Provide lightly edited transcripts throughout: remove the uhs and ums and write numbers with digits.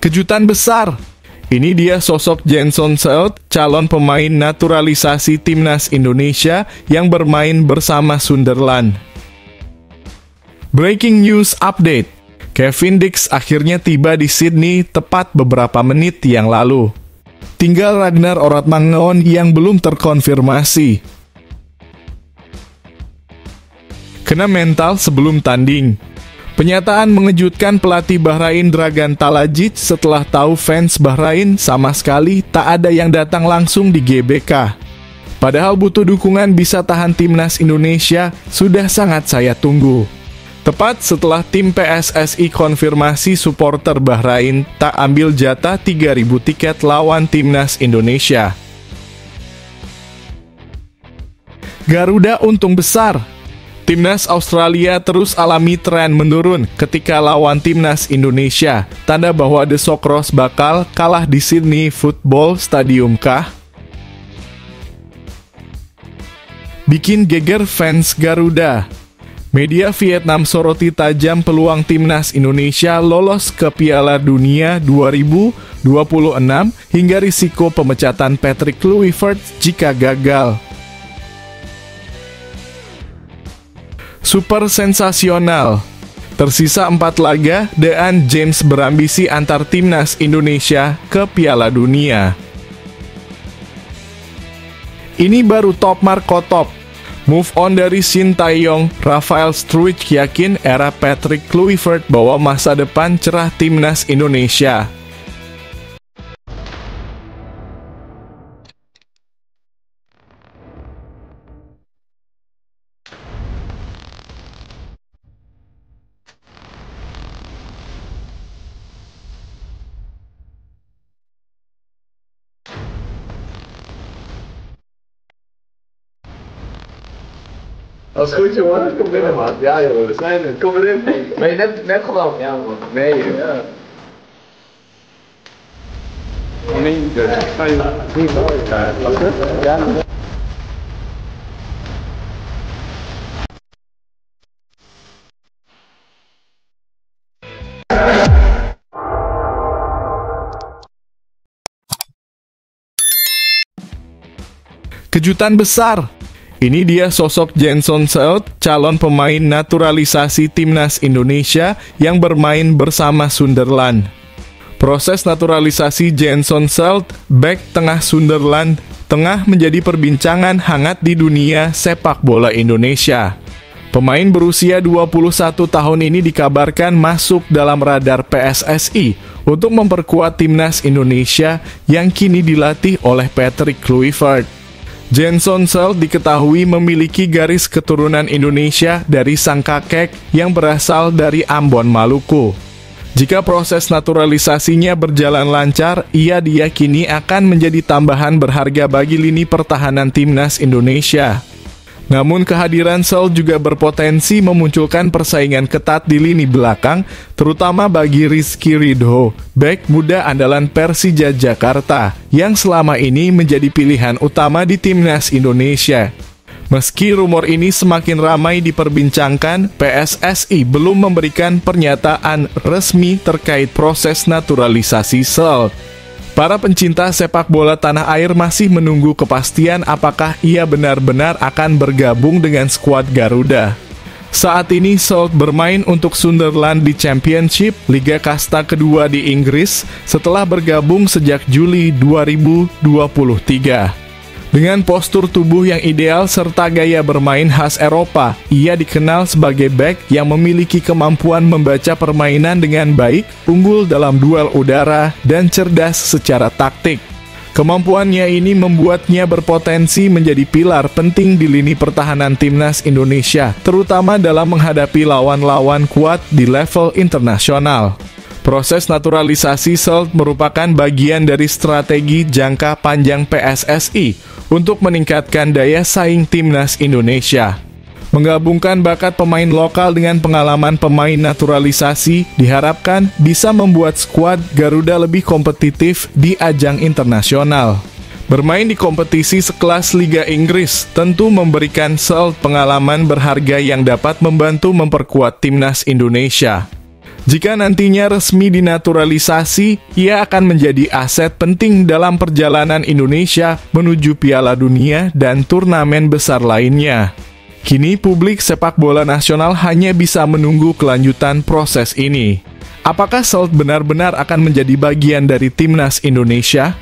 Kejutan besar. Ini dia sosok Jenson Selt, calon pemain naturalisasi timnas Indonesia yang bermain bersama Sunderland. Breaking news update. Kevin Dix akhirnya tiba di Sydney tepat beberapa menit yang lalu. Tinggal Ragnar Oratmangun yang belum terkonfirmasi. Kena mental sebelum tanding. Pernyataan mengejutkan pelatih Bahrain Dragan Talajic setelah tahu fans Bahrain sama sekali tak ada yang datang langsung di GBK. Padahal butuh dukungan bisa tahan timnas Indonesia sudah sangat saya tunggu. Tepat setelah tim PSSI konfirmasi supporter Bahrain tak ambil jatah 3.000 tiket lawan timnas Indonesia. Garuda untung besar. Timnas Australia terus alami tren menurun ketika lawan timnas Indonesia. Tanda bahwa The Socceroos bakal kalah di Sydney Football Stadium kah? Bikin geger fans Garuda. Media Vietnam soroti tajam peluang timnas Indonesia lolos ke Piala Dunia 2026 hingga risiko pemecatan Patrick Kluivert jika gagal. Super sensasional. Tersisa 4 laga dan James berambisi antar timnas Indonesia ke Piala Dunia. Ini baru top Marco top. Move on dari Shin Tae-yong, Rafael Struijk yakin era Patrick Kluivert bawa masa depan cerah timnas Indonesia. Als het goed is, jongen, kom binnen, man. Ja, joh, we zijn er. Kom erin. Ben je net gelopen? Ja, man. Nee, joh. Ja. Nee, ga je niet mooi. Ja. Kejutan besar. Ini dia sosok Jenson Selt, calon pemain naturalisasi timnas Indonesia yang bermain bersama Sunderland. Proses naturalisasi Jenson Selt, bek tengah Sunderland, tengah menjadi perbincangan hangat di dunia sepak bola Indonesia. Pemain berusia 21 tahun ini dikabarkan masuk dalam radar PSSI untuk memperkuat timnas Indonesia yang kini dilatih oleh Patrick Kluivert. Jenson Selt diketahui memiliki garis keturunan Indonesia dari sang kakek yang berasal dari Ambon, Maluku. Jika proses naturalisasinya berjalan lancar, ia diyakini akan menjadi tambahan berharga bagi lini pertahanan timnas Indonesia. Namun kehadiran Selt juga berpotensi memunculkan persaingan ketat di lini belakang, terutama bagi Rizky Ridho, bek muda andalan Persija Jakarta, yang selama ini menjadi pilihan utama di timnas Indonesia. Meski rumor ini semakin ramai diperbincangkan, PSSI belum memberikan pernyataan resmi terkait proses naturalisasi Selt. Para pencinta sepak bola tanah air masih menunggu kepastian apakah ia benar-benar akan bergabung dengan skuad Garuda. Saat ini Selt bermain untuk Sunderland di Championship, Liga Kasta kedua di Inggris, setelah bergabung sejak Juli 2023. Dengan postur tubuh yang ideal serta gaya bermain khas Eropa, ia dikenal sebagai bek yang memiliki kemampuan membaca permainan dengan baik, unggul dalam duel udara, dan cerdas secara taktik. Kemampuannya ini membuatnya berpotensi menjadi pilar penting di lini pertahanan timnas Indonesia, terutama dalam menghadapi lawan-lawan kuat di level internasional. Proses naturalisasi Selt merupakan bagian dari strategi jangka panjang PSSI untuk meningkatkan daya saing timnas Indonesia. Menggabungkan bakat pemain lokal dengan pengalaman pemain naturalisasi diharapkan bisa membuat skuad Garuda lebih kompetitif di ajang internasional. Bermain di kompetisi sekelas Liga Inggris tentu memberikan Selt pengalaman berharga yang dapat membantu memperkuat timnas Indonesia. Jika nantinya resmi dinaturalisasi, ia akan menjadi aset penting dalam perjalanan Indonesia menuju Piala Dunia dan turnamen besar lainnya. Kini publik sepak bola nasional hanya bisa menunggu kelanjutan proses ini. Apakah Salt benar-benar akan menjadi bagian dari timnas Indonesia?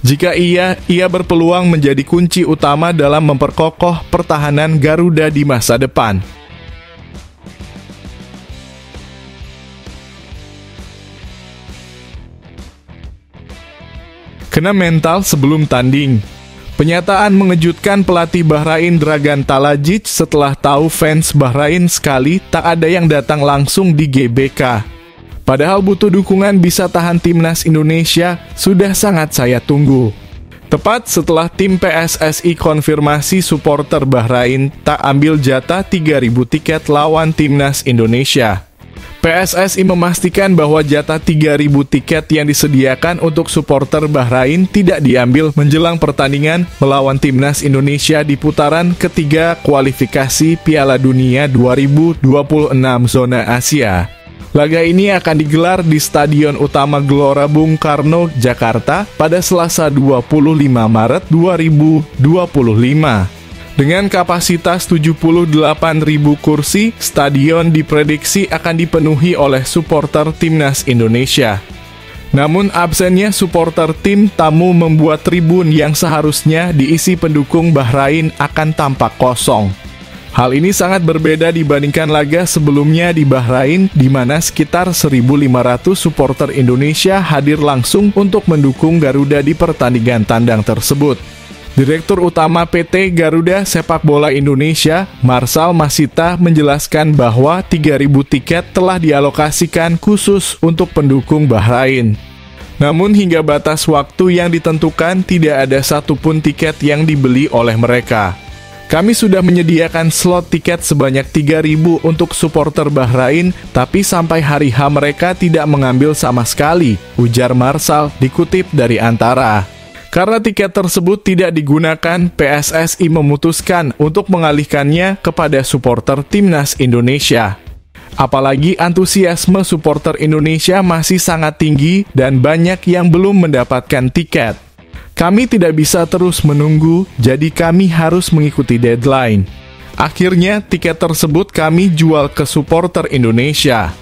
Jika ia berpeluang menjadi kunci utama dalam memperkokoh pertahanan Garuda di masa depan. Kena mental sebelum tanding. Pernyataan mengejutkan pelatih Bahrain Dragan Talajic setelah tahu fans Bahrain sekali tak ada yang datang langsung di GBK. Padahal butuh dukungan bisa tahan timnas Indonesia, sudah sangat saya tunggu. Tepat setelah tim PSSI konfirmasi supporter Bahrain tak ambil jatah 3.000 tiket lawan timnas Indonesia. PSSI memastikan bahwa jatah 3.000 tiket yang disediakan untuk supporter Bahrain tidak diambil menjelang pertandingan melawan timnas Indonesia di putaran ketiga kualifikasi Piala Dunia 2026 zona Asia. Laga ini akan digelar di Stadion Utama Gelora Bung Karno, Jakarta pada Selasa 25 Maret 2025. Dengan kapasitas 78.000 kursi, stadion diprediksi akan dipenuhi oleh supporter timnas Indonesia. Namun absennya supporter tim tamu membuat tribun yang seharusnya diisi pendukung Bahrain akan tampak kosong. Hal ini sangat berbeda dibandingkan laga sebelumnya di Bahrain, di mana sekitar 1.500 supporter Indonesia hadir langsung untuk mendukung Garuda di pertandingan tandang tersebut. Direktur Utama PT Garuda Sepak Bola Indonesia, Marsal Masita, menjelaskan bahwa 3.000 tiket telah dialokasikan khusus untuk pendukung Bahrain. Namun hingga batas waktu yang ditentukan tidak ada satupun tiket yang dibeli oleh mereka. Kami sudah menyediakan slot tiket sebanyak 3.000 untuk supporter Bahrain, tapi sampai hari H mereka tidak mengambil sama sekali, ujar Marsal dikutip dari Antara. Karena tiket tersebut tidak digunakan, PSSI memutuskan untuk mengalihkannya kepada supporter timnas Indonesia. Apalagi antusiasme supporter Indonesia masih sangat tinggi dan banyak yang belum mendapatkan tiket. Kami tidak bisa terus menunggu, jadi kami harus mengikuti deadline. Akhirnya tiket tersebut kami jual ke supporter Indonesia.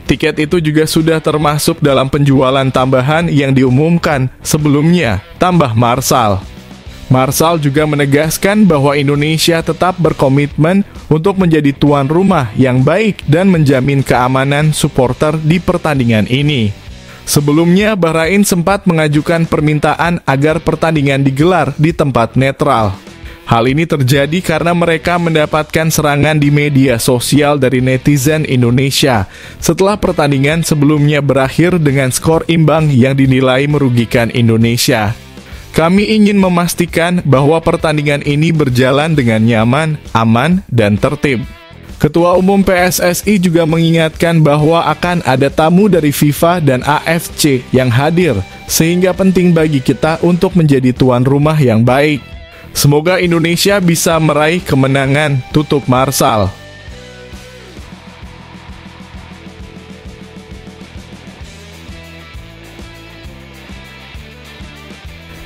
Tiket itu juga sudah termasuk dalam penjualan tambahan yang diumumkan sebelumnya, tambah Marsal. Marsal juga menegaskan bahwa Indonesia tetap berkomitmen untuk menjadi tuan rumah yang baik dan menjamin keamanan supporter di pertandingan ini. Sebelumnya, Bahrain sempat mengajukan permintaan agar pertandingan digelar di tempat netral. Hal ini terjadi karena mereka mendapatkan serangan di media sosial dari netizen Indonesia setelah pertandingan sebelumnya berakhir dengan skor imbang yang dinilai merugikan Indonesia. Kami ingin memastikan bahwa pertandingan ini berjalan dengan nyaman, aman, dan tertib. Ketua Umum PSSI juga mengingatkan bahwa akan ada tamu dari FIFA dan AFC yang hadir, sehingga penting bagi kita untuk menjadi tuan rumah yang baik. Semoga Indonesia bisa meraih kemenangan, tutup Marsal.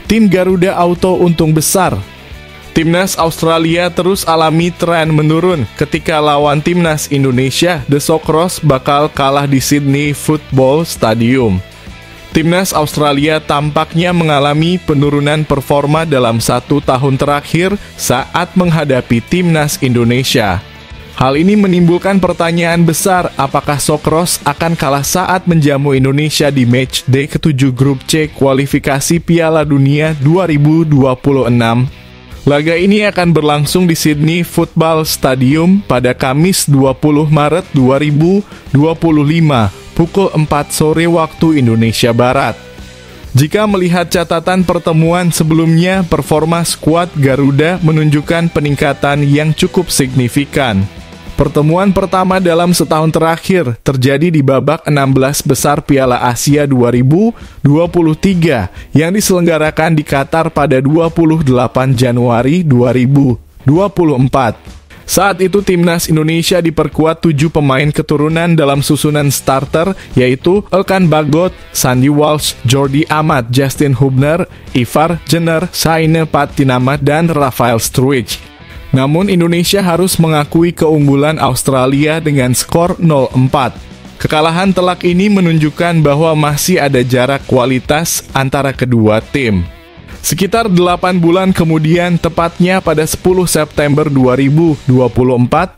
Tim Garuda Auto untung besar. Timnas Australia terus alami tren menurun ketika lawan timnas Indonesia, The Socceroos bakal kalah di Sydney Football Stadium. Timnas Australia tampaknya mengalami penurunan performa dalam 1 tahun terakhir saat menghadapi timnas Indonesia. Hal ini menimbulkan pertanyaan besar, apakah Socceroos akan kalah saat menjamu Indonesia di match day ke-7 grup C kualifikasi Piala Dunia 2026. Laga ini akan berlangsung di Sydney Football Stadium pada Kamis 20 Maret 2025. Pukul 4 sore waktu Indonesia Barat. Jika melihat catatan pertemuan sebelumnya, performa skuad Garuda menunjukkan peningkatan yang cukup signifikan. Pertemuan pertama dalam setahun terakhir terjadi di babak 16 besar Piala Asia 2023 yang diselenggarakan di Qatar pada 28 Januari 2024. Saat itu timnas Indonesia diperkuat 7 pemain keturunan dalam susunan starter, yaitu Elkan Bagot, Sandy Walsh, Jordi Amat, Justin Hubner, Ivar Jenner, Saine Patinamat, dan Rafael Struijk. Namun Indonesia harus mengakui keunggulan Australia dengan skor 0-4. Kekalahan telak ini menunjukkan bahwa masih ada jarak kualitas antara kedua tim. Sekitar 8 bulan kemudian, tepatnya pada 10 September 2024,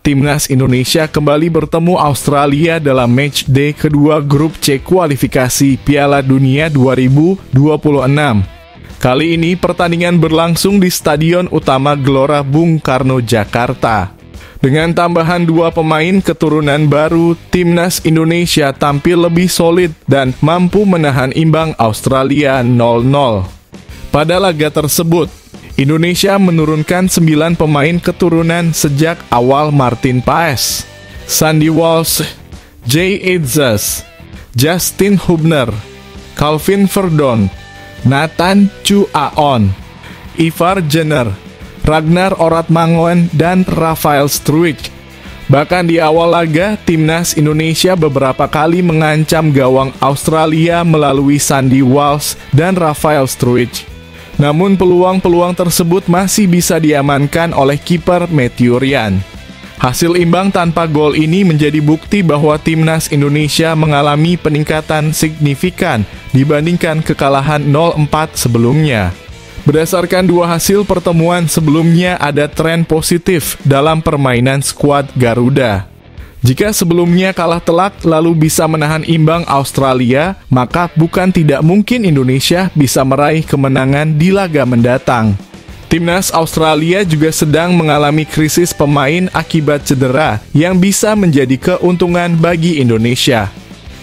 timnas Indonesia kembali bertemu Australia dalam match day kedua grup C kualifikasi Piala Dunia 2026. Kali ini pertandingan berlangsung di Stadion Utama Gelora Bung Karno, Jakarta. Dengan tambahan 2 pemain keturunan baru, timnas Indonesia tampil lebih solid dan mampu menahan imbang Australia 0-0. Pada laga tersebut, Indonesia menurunkan 9 pemain keturunan sejak awal. Martin Paes, Sandy Walsh, Jay Edzas, Justin Hubner, Calvin Verdon, Nathan Chu Aon, Ivar Jenner, Ragnar Oratmangoen, dan Rafael Struijk. Bahkan di awal laga, timnas Indonesia beberapa kali mengancam gawang Australia melalui Sandy Walsh dan Rafael Struijk. Namun peluang-peluang tersebut masih bisa diamankan oleh kiper Matthew Ryan. Hasil imbang tanpa gol ini menjadi bukti bahwa timnas Indonesia mengalami peningkatan signifikan dibandingkan kekalahan 0-4 sebelumnya. Berdasarkan 2 hasil pertemuan sebelumnya, ada tren positif dalam permainan skuad Garuda. Jika sebelumnya kalah telak lalu bisa menahan imbang Australia, maka bukan tidak mungkin Indonesia bisa meraih kemenangan di laga mendatang. Timnas Australia juga sedang mengalami krisis pemain akibat cedera yang bisa menjadi keuntungan bagi Indonesia.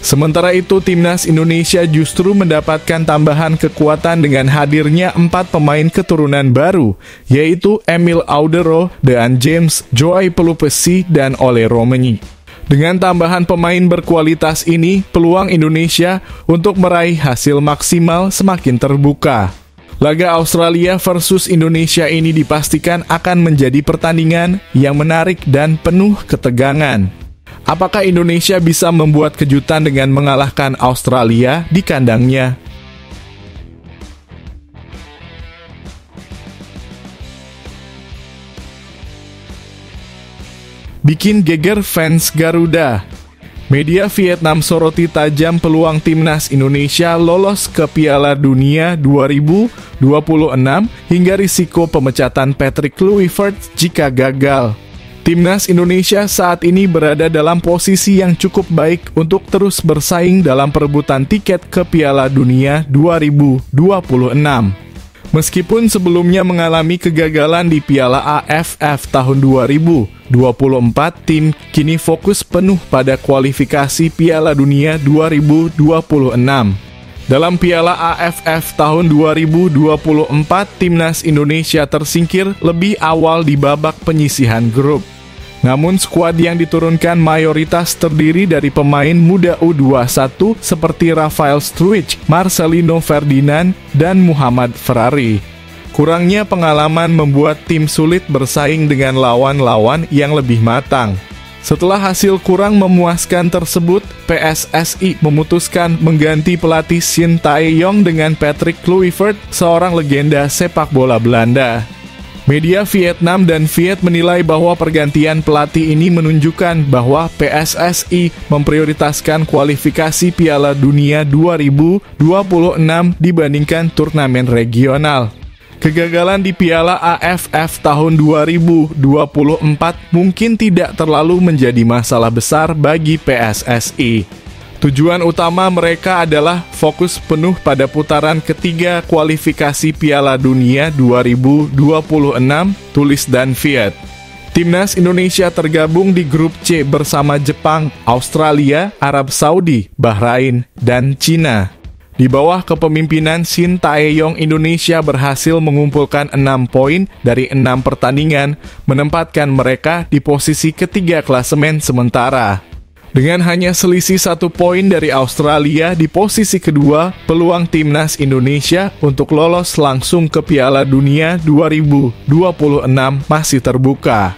Sementara itu, timnas Indonesia justru mendapatkan tambahan kekuatan dengan hadirnya 4 pemain keturunan baru, yaitu Emil Audero, Dean James, Joey Pelupesi, dan Ole Romeni. Dengan tambahan pemain berkualitas ini, peluang Indonesia untuk meraih hasil maksimal semakin terbuka. Laga Australia versus Indonesia ini dipastikan akan menjadi pertandingan yang menarik dan penuh ketegangan. Apakah Indonesia bisa membuat kejutan dengan mengalahkan Australia di kandangnya? Bikin geger fans Garuda. Media Vietnam soroti tajam peluang timnas Indonesia lolos ke Piala Dunia 2026 hingga risiko pemecatan Patrick Kluivert jika gagal. Timnas Indonesia saat ini berada dalam posisi yang cukup baik untuk terus bersaing dalam perebutan tiket ke Piala Dunia 2026. Meskipun sebelumnya mengalami kegagalan di Piala AFF tahun 2024, tim kini fokus penuh pada kualifikasi Piala Dunia 2026. Dalam Piala AFF tahun 2024, timnas Indonesia tersingkir lebih awal di babak penyisihan grup. Namun skuad yang diturunkan mayoritas terdiri dari pemain muda U21 seperti Rafael Struijk, Marcelino Ferdinand, dan Muhammad Ferrari. Kurangnya pengalaman membuat tim sulit bersaing dengan lawan-lawan yang lebih matang. Setelah hasil kurang memuaskan tersebut, PSSI memutuskan mengganti pelatih Shin Tae-yong dengan Patrick Kluivert, seorang legenda sepak bola Belanda. Media Vietnam dan Viet menilai bahwa pergantian pelatih ini menunjukkan bahwa PSSI memprioritaskan kualifikasi Piala Dunia 2026 dibandingkan turnamen regional. Kegagalan di Piala AFF tahun 2024 mungkin tidak terlalu menjadi masalah besar bagi PSSI. Tujuan utama mereka adalah fokus penuh pada putaran ketiga kualifikasi Piala Dunia 2026, tulis dan Viet. Timnas Indonesia tergabung di grup C bersama Jepang, Australia, Arab Saudi, Bahrain, dan Cina. Di bawah kepemimpinan Shin Tae-yong, Indonesia berhasil mengumpulkan 6 poin dari 6 pertandingan, menempatkan mereka di posisi ketiga klasemen sementara. Dengan hanya selisih 1 poin dari Australia di posisi kedua, peluang timnas Indonesia untuk lolos langsung ke Piala Dunia 2026 masih terbuka.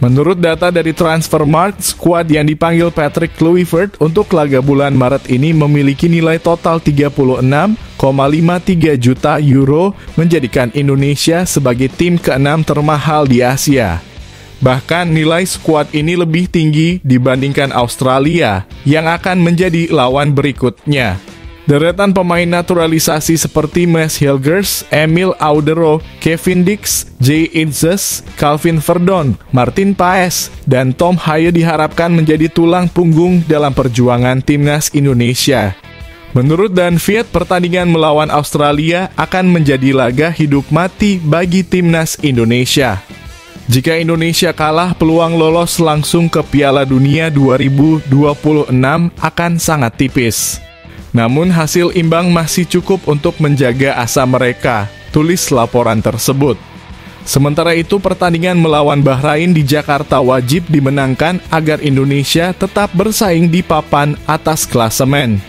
Menurut data dari Transfermarkt, skuad yang dipanggil Patrick Kluivert untuk laga bulan Maret ini memiliki nilai total 36,53 juta euro, menjadikan Indonesia sebagai tim ke-6 termahal di Asia. Bahkan nilai skuad ini lebih tinggi dibandingkan Australia, yang akan menjadi lawan berikutnya. Deretan pemain naturalisasi seperti Mads Hilgers, Emil Audero, Kevin Dix, Jay Itzes, Calvin Verdon, Martin Paes, dan Tom Haye diharapkan menjadi tulang punggung dalam perjuangan timnas Indonesia. Menurut Dan Viet, pertandingan melawan Australia akan menjadi laga hidup mati bagi timnas Indonesia. Jika Indonesia kalah, peluang lolos langsung ke Piala Dunia 2026 akan sangat tipis. Namun hasil imbang masih cukup untuk menjaga asa mereka, tulis laporan tersebut. Sementara itu, pertandingan melawan Bahrain di Jakarta wajib dimenangkan agar Indonesia tetap bersaing di papan atas klasemen.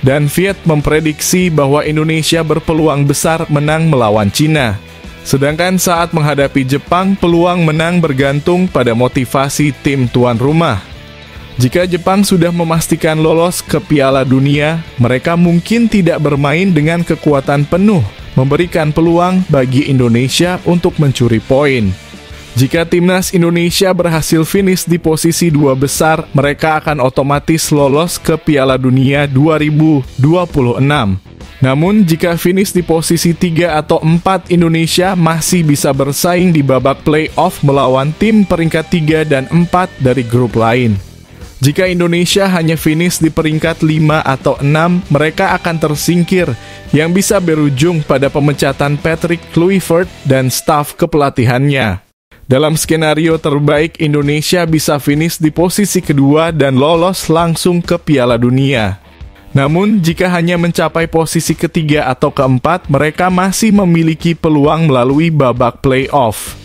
Dan Viet memprediksi bahwa Indonesia berpeluang besar menang melawan Cina. Sedangkan saat menghadapi Jepang, peluang menang bergantung pada motivasi tim tuan rumah. Jika Jepang sudah memastikan lolos ke Piala Dunia, mereka mungkin tidak bermain dengan kekuatan penuh, memberikan peluang bagi Indonesia untuk mencuri poin. Jika timnas Indonesia berhasil finish di posisi 2 besar, mereka akan otomatis lolos ke Piala Dunia 2026. Namun, jika finish di posisi 3 atau 4, Indonesia masih bisa bersaing di babak play-off melawan tim peringkat 3 dan 4 dari grup lain. Jika Indonesia hanya finish di peringkat 5 atau 6, mereka akan tersingkir, yang bisa berujung pada pemecatan Patrick Kluivert dan staf kepelatihannya. Dalam skenario terbaik, Indonesia bisa finish di posisi kedua dan lolos langsung ke Piala Dunia. Namun, jika hanya mencapai posisi ketiga atau keempat, mereka masih memiliki peluang melalui babak play-off.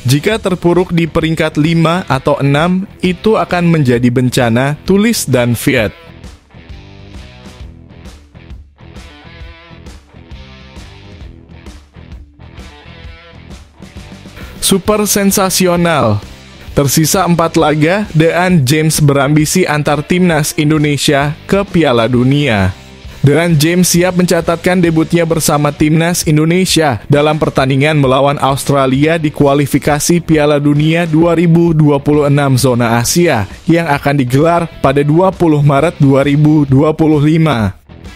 Jika terpuruk di peringkat 5 atau 6, itu akan menjadi bencana, tulis Dan Viet. Super sensasional. Tersisa 4 laga, Dan James berambisi antar timnas Indonesia ke Piala Dunia. Dan James siap mencatatkan debutnya bersama timnas Indonesia dalam pertandingan melawan Australia di kualifikasi Piala Dunia 2026 zona Asia yang akan digelar pada 20 Maret 2025.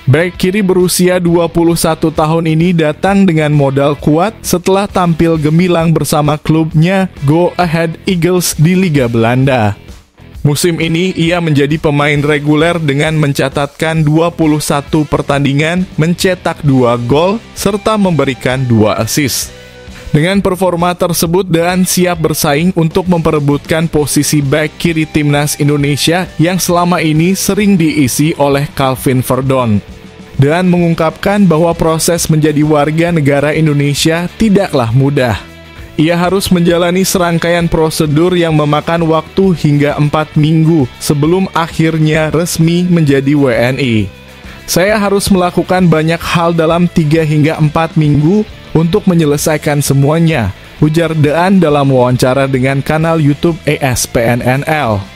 Bek kiri berusia 21 tahun ini datang dengan modal kuat setelah tampil gemilang bersama klubnya Go Ahead Eagles di Liga Belanda. Musim ini ia menjadi pemain reguler dengan mencatatkan 21 pertandingan, mencetak 2 gol, serta memberikan 2 assist. Dengan performa tersebut, Dan siap bersaing untuk memperebutkan posisi bek kiri timnas Indonesia yang selama ini sering diisi oleh Calvin Verdon. Dan mengungkapkan bahwa proses menjadi warga negara Indonesia tidaklah mudah. Ia harus menjalani serangkaian prosedur yang memakan waktu hingga 4 minggu sebelum akhirnya resmi menjadi WNI. Saya harus melakukan banyak hal dalam 3 hingga 4 minggu untuk menyelesaikan semuanya, ujar Dan dalam wawancara dengan kanal YouTube ESPNNL.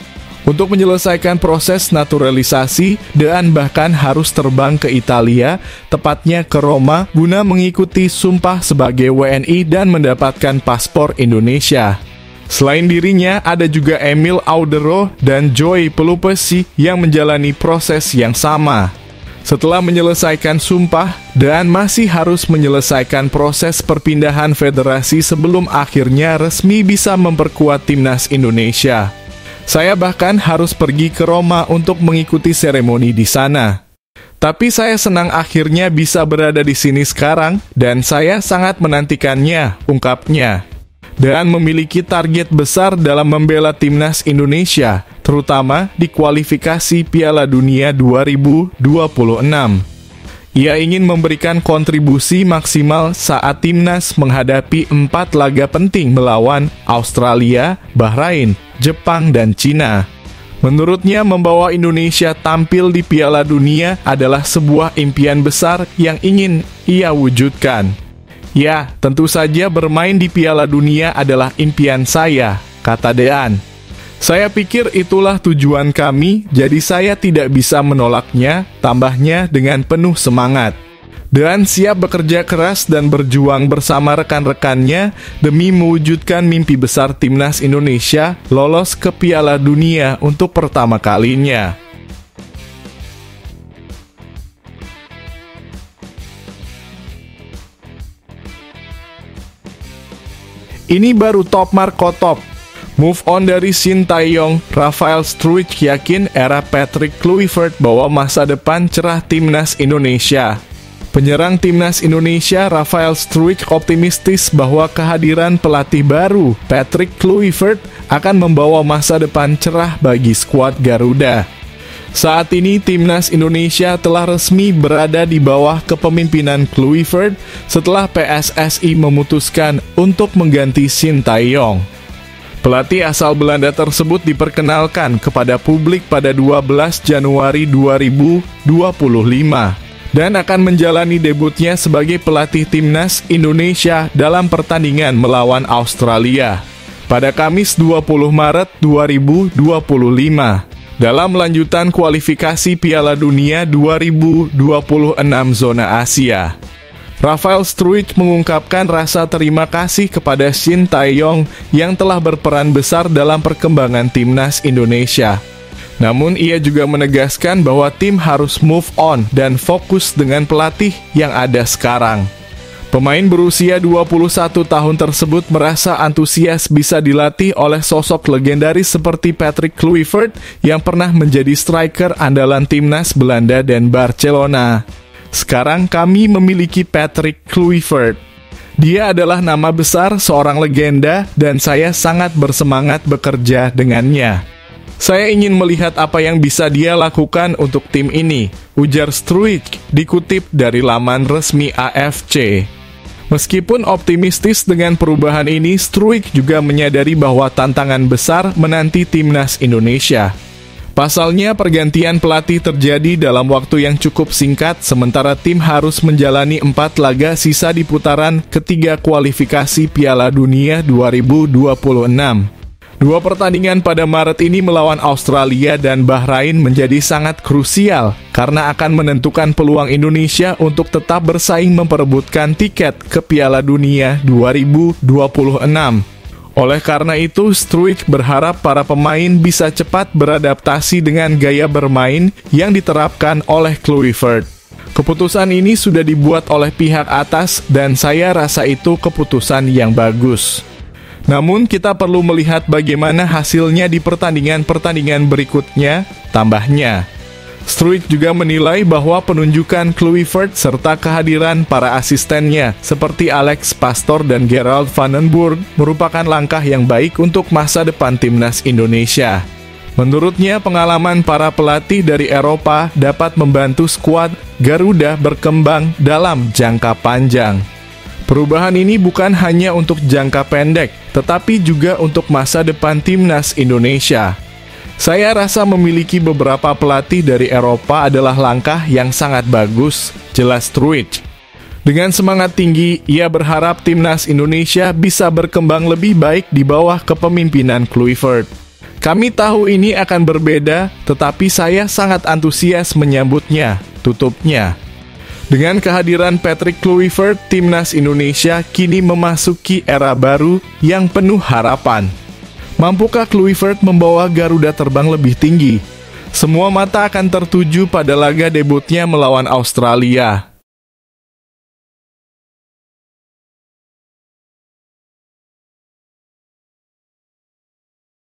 Untuk menyelesaikan proses naturalisasi, Dan bahkan harus terbang ke Italia, tepatnya ke Roma, guna mengikuti sumpah sebagai WNI dan mendapatkan paspor Indonesia. Selain dirinya, ada juga Emil Audero dan Joy Pelupesi yang menjalani proses yang sama. Setelah menyelesaikan sumpah, Dan masih harus menyelesaikan proses perpindahan federasi sebelum akhirnya resmi bisa memperkuat timnas Indonesia. Saya bahkan harus pergi ke Roma untuk mengikuti seremoni di sana. Tapi saya senang akhirnya bisa berada di sini sekarang, dan saya sangat menantikannya, ungkapnya. Dan memiliki target besar dalam membela timnas Indonesia, terutama di kualifikasi Piala Dunia 2026. Ia ingin memberikan kontribusi maksimal saat timnas menghadapi 4 laga penting melawan Australia, Bahrain, Jepang, dan Cina. Menurutnya, membawa Indonesia tampil di Piala Dunia adalah sebuah impian besar yang ingin ia wujudkan. Ya, tentu saja bermain di Piala Dunia adalah impian saya, kata Dean. Saya pikir itulah tujuan kami, jadi saya tidak bisa menolaknya, tambahnya dengan penuh semangat. Dean siap bekerja keras dan berjuang bersama rekan-rekannya demi mewujudkan mimpi besar timnas Indonesia lolos ke Piala Dunia untuk pertama kalinya. Ini baru top Marco top. Move on dari Shin Tae-yong, Rafael Struijk yakin era Patrick Kluivert bawa masa depan cerah timnas Indonesia. Penyerang timnas Indonesia Rafael Struijk optimistis bahwa kehadiran pelatih baru Patrick Kluivert akan membawa masa depan cerah bagi skuad Garuda. Saat ini timnas Indonesia telah resmi berada di bawah kepemimpinan Kluivert setelah PSSI memutuskan untuk mengganti Shin Tae-yong. Pelatih asal Belanda tersebut diperkenalkan kepada publik pada 12 Januari 2025 dan akan menjalani debutnya sebagai pelatih timnas Indonesia dalam pertandingan melawan Australia pada Kamis 20 Maret 2025 dalam lanjutan kualifikasi Piala Dunia 2026 zona Asia. Rafael Struijk mengungkapkan rasa terima kasih kepada Shin Tae-yong yang telah berperan besar dalam perkembangan timnas Indonesia. Namun ia juga menegaskan bahwa tim harus move on dan fokus dengan pelatih yang ada sekarang. Pemain berusia 21 tahun tersebut merasa antusias bisa dilatih oleh sosok legendaris seperti Patrick Kluivert yang pernah menjadi striker andalan timnas Belanda dan Barcelona. Sekarang kami memiliki Patrick Kluivert. Dia adalah nama besar, seorang legenda, dan saya sangat bersemangat bekerja dengannya. Saya ingin melihat apa yang bisa dia lakukan untuk tim ini, ujar Struijk, dikutip dari laman resmi AFC. Meskipun optimistis dengan perubahan ini, Struijk juga menyadari bahwa tantangan besar menanti timnas Indonesia. Pasalnya, pergantian pelatih terjadi dalam waktu yang cukup singkat, sementara tim harus menjalani 4 laga sisa di putaran ketiga kualifikasi Piala Dunia 2026. 2 pertandingan pada Maret ini melawan Australia dan Bahrain menjadi sangat krusial, karena akan menentukan peluang Indonesia untuk tetap bersaing memperebutkan tiket ke Piala Dunia 2026. Oleh karena itu, Struijk berharap para pemain bisa cepat beradaptasi dengan gaya bermain yang diterapkan oleh Kluivert. Keputusan ini sudah dibuat oleh pihak atas dan saya rasa itu keputusan yang bagus. Namun kita perlu melihat bagaimana hasilnya di pertandingan-pertandingan berikutnya, tambahnya. Struijk juga menilai bahwa penunjukan Kluivert serta kehadiran para asistennya seperti Alex Pastoor dan Gerald van den Burg merupakan langkah yang baik untuk masa depan timnas Indonesia. Menurutnya, pengalaman para pelatih dari Eropa dapat membantu skuad Garuda berkembang dalam jangka panjang. Perubahan ini bukan hanya untuk jangka pendek, tetapi juga untuk masa depan timnas Indonesia. Saya rasa memiliki beberapa pelatih dari Eropa adalah langkah yang sangat bagus, jelas Struijk. Dengan semangat tinggi, ia berharap timnas Indonesia bisa berkembang lebih baik di bawah kepemimpinan Kluivert. Kami tahu ini akan berbeda, tetapi saya sangat antusias menyambutnya, tutupnya. Dengan kehadiran Patrick Kluivert, timnas Indonesia kini memasuki era baru yang penuh harapan. Mampukah Kluivert membawa Garuda terbang lebih tinggi? Semua mata akan tertuju pada laga debutnya melawan Australia.